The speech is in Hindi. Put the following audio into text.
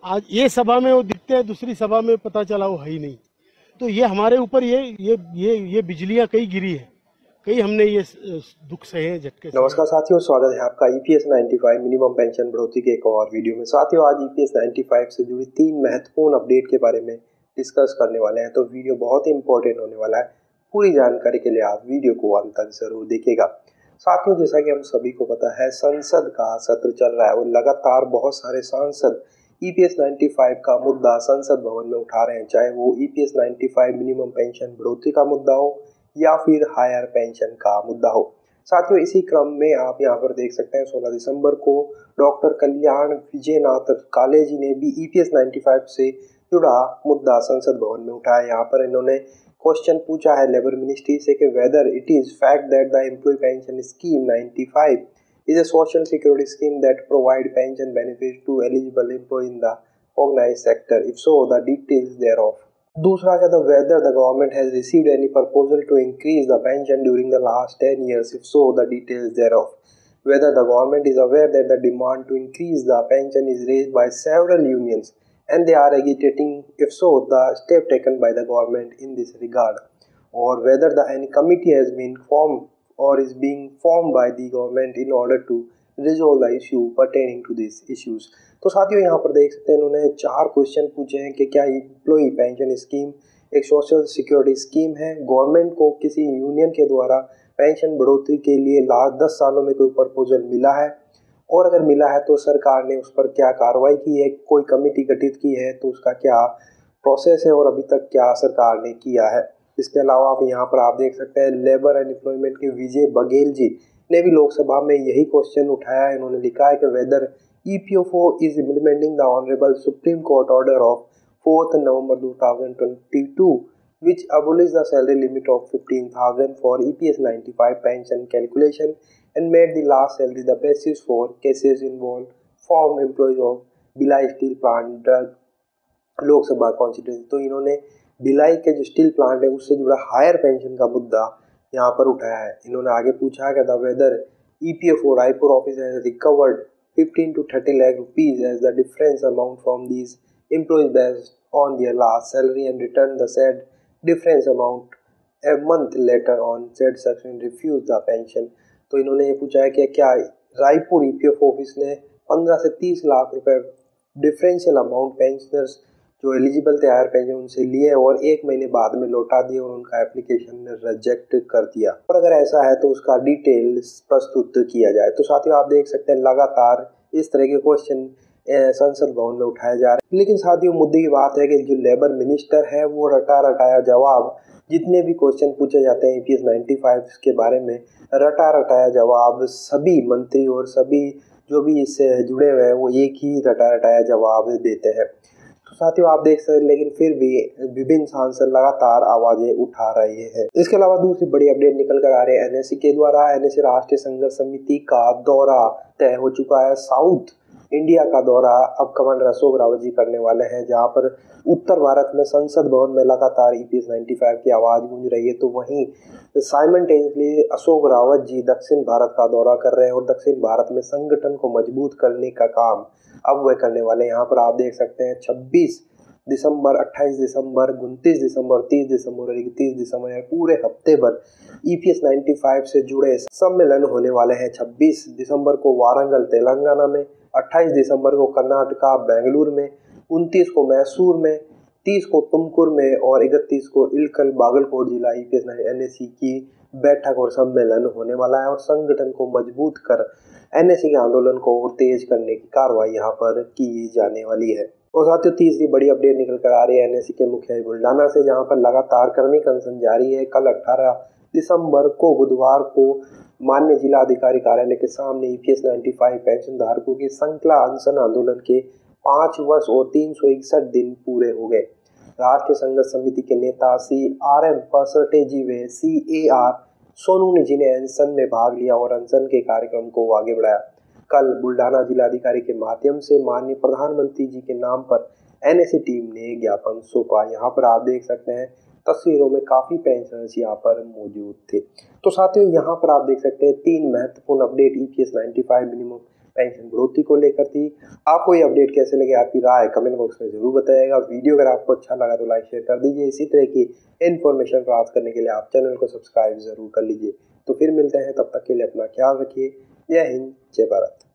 आज ये सभा में वो दिखते हैं, दूसरी सभा में पता चला वो है ही नहीं। तो ये हमारे ऊपर ये बिजलियां कई गिरी है, कई हमने ये दुख सहे हैं, झटके सहे। नमस्कार साथियों, स्वागत है आपका ईपीएस 95 मिनिमम पेंशन बढ़ोतरी के एक और वीडियो में। साथियों, आज ईपीएस 95 से जुड़ी 3 महत्वपूर्ण अपडेट के बारे में डिस्कस करने वाले हैं, तो वीडियो बहुत ही इंपॉर्टेंट होने वाला है। पूरी जानकारी के लिए आप वीडियो को अंत तक जरूर देखिएगा। साथियों, जैसा कि हम सभी को पता है, संसद का सत्र चल रहा है और लगातार बहुत सारे सांसद ईपीएस 95 का मुद्दा संसद भवन में उठा रहे हैं, चाहे वो ईपीएस 95 मिनिमम पेंशन बढ़ोतरी का मुद्दा हो या फिर हायर पेंशन का मुद्दा हो। साथियों, इसी क्रम में आप यहाँ पर देख सकते हैं 16 दिसंबर को डॉक्टर कल्याण विजयनाथ काले जी ने भी ईपीएस 95 से जुड़ा मुद्दा संसद भवन में उठाया। यहाँ पर इन्होंने क्वेश्चन पूछा है लेबर मिनिस्ट्री से कि whether it is fact that the employ pension scheme 95 is a social security scheme that provide pension benefits to eligible employees in the organized sector. If so, the details thereof. दूसरा कहता है whether the government has received any proposal to increase the pension during the last 10 years. If so, the details thereof. Whether the government is aware that the demand to increase the pension is raised by several unions and they are agitating, if so, the step taken by the government in this regard. Or whether any committee has been formed or is being formed by the government in order to resolve the issue pertaining to these issues. तो साथियों, यहाँ पर देख सकते हैं इन्होंने 4 क्वेश्चन पूछे हैं कि क्या एम्प्लॉय पेंशन स्कीम एक सोशल सिक्योरिटी स्कीम है, गवर्नमेंट को किसी यूनियन के द्वारा पेंशन बढ़ोतरी के लिए लास्ट 10 सालों में कोई प्रपोजल मिला है, और अगर मिला है तो सरकार ने उस पर क्या कार्रवाई की है, कोई कमेटी गठित की है तो उसका क्या प्रोसेस है और अभी तक क्या सरकार ने किया है। इसके अलावा आप यहाँ पर आप देख सकते हैं लेबर एंड एम्प्लॉयमेंट के विजय बघेल जी ने भी लोकसभा में यही क्वेश्चन उठाया है। इन्होंने लिखा है कि whether EPFO is implementing the honourable Supreme Court order of 4 November 2022 which abolished the salary limit of 15,000 for EPS 95 pension calculation and made the last salary the basis for cases involved former employees of Bhilai steel plant Lok Sabha constituency. तो इन्होंने भिलाई के जो स्टील प्लांट है उससे जुड़ा हायर पेंशन का मुद्दा यहाँ पर उठाया है। इन्होंने आगे पूछा है कि whether EPFO Raipur office has recovered 15 to 30 lakh rupees as the difference amount from these employees based on their last salary and returned the said difference amount a month later on said section refused the pension। तो इन्होंने ये पूछा है कि क्या रायपुर ईपीएफओ ऑफिस ने 15 से 30 लाख रुपए डिफरेंशियल अमाउंट पेंशनर्स जो एलिजिबल थे हायर पेंशन उनसे लिए और 1 महीने बाद में लौटा दिए और उनका एप्लीकेशन रिजेक्ट कर दिया, और अगर ऐसा है तो उसका डिटेल प्रस्तुत किया जाए। तो साथियों, आप देख सकते हैं लगातार इस तरह के क्वेश्चन संसद भवन में उठाए जा रहे हैं। लेकिन साथियों, मुद्दे की बात है कि जो लेबर मिनिस्टर है वो रटा रटाया जवाब, जितने भी क्वेश्चन पूछे जाते हैं ईपीएस 95 के बारे में, रटा रटाया जवाब सभी मंत्री और सभी जो भी इससे जुड़े हुए हैं वो एक ही रटा रटाया जवाब देते हैं। तो साथियों, आप देख सकते हैं, लेकिन फिर भी विभिन्न सांसद लगातार आवाजें उठा रहे हैं। इसके अलावा दूसरी बड़ी अपडेट निकल कर आ रही है एनएससी के द्वारा। एनएससी राष्ट्रीय संघर्ष समिति का दौरा तय हो चुका है। साउथ इंडिया का दौरा अब कमांडर अशोक रावत जी करने वाले हैं, जहां पर उत्तर भारत में संसद भवन में लगातार ईपीएस 95 की आवाज गूंज रही है, तो वहीं साइमल्टेनियसली अशोक रावत जी दक्षिण भारत का दौरा कर रहे हैं और दक्षिण भारत में संगठन को मजबूत करने का काम अब वह करने वाले हैं। यहाँ पर आप देख सकते हैं 26 दिसंबर, 28 दिसंबर, 29 दिसंबर, 30 दिसंबर और 31 दिसंबर पूरे हफ्ते भर ईपीएस 95 से जुड़े सम्मेलन होने वाले हैं। 26 दिसंबर को वारंगल तेलंगाना में, 28 दिसंबर को कर्नाटका बेंगलुरु में, 29 को मैसूर में, 30 को तुमकुर में और 31 को इलकल बागलकोट जिला ईपीएस एनएससी की बैठक और सम्मेलन होने वाला है और संगठन को मजबूत कर एनएससी के आंदोलन को और तेज करने की कार्रवाई यहाँ पर की जाने वाली है। और साथियों, तीसरी बड़ी अपडेट निकल कर आ रही है एनएससी के मुख्यालय बुल्डाना से, जहाँ पर लगातार कर्मिक अनशन जारी है। कल 18 दिसंबर को बुधवार को मान्य जिला अधिकारी कार्यालय के सामने ईपीएस 95 पेंशन धारकों के श्रृंखला अनशन आंदोलन के 5 वर्ष और 361 दिन पूरे हो गए। राष्ट्रीय संघर्ष समिति के नेता CRM परसटे जी व CAR सोनू निजी ने अनशन में भाग लिया और अनशन के कार्यक्रम को आगे बढ़ाया। कल बुल्डाना जिलाधिकारी के माध्यम से माननीय प्रधानमंत्री जी के नाम पर एनएससी टीम ने ज्ञापन सौंपा। यहाँ पर आप देख सकते हैं तस्वीरों में काफी पेंशनर्स यहाँ पर मौजूद थे। तो साथियों, यहाँ पर आप देख सकते हैं 3 महत्वपूर्ण अपडेट ईपीएस 95 मिनिमम पेंशन बढ़ोतरी को लेकर थी। आपको ये अपडेट कैसे लगे, आपकी राय कमेंट बॉक्स में जरूर बताइएगा। वीडियो अगर आपको अच्छा लगा तो लाइक शेयर कर दीजिए। इसी तरह की इन्फॉर्मेशन प्राप्त करने के लिए आप चैनल को सब्सक्राइब जरूर कर लीजिए। तो फिर मिलते हैं, तब तक के लिए अपना ख्याल रखिए। जय हिंद, जय भारत।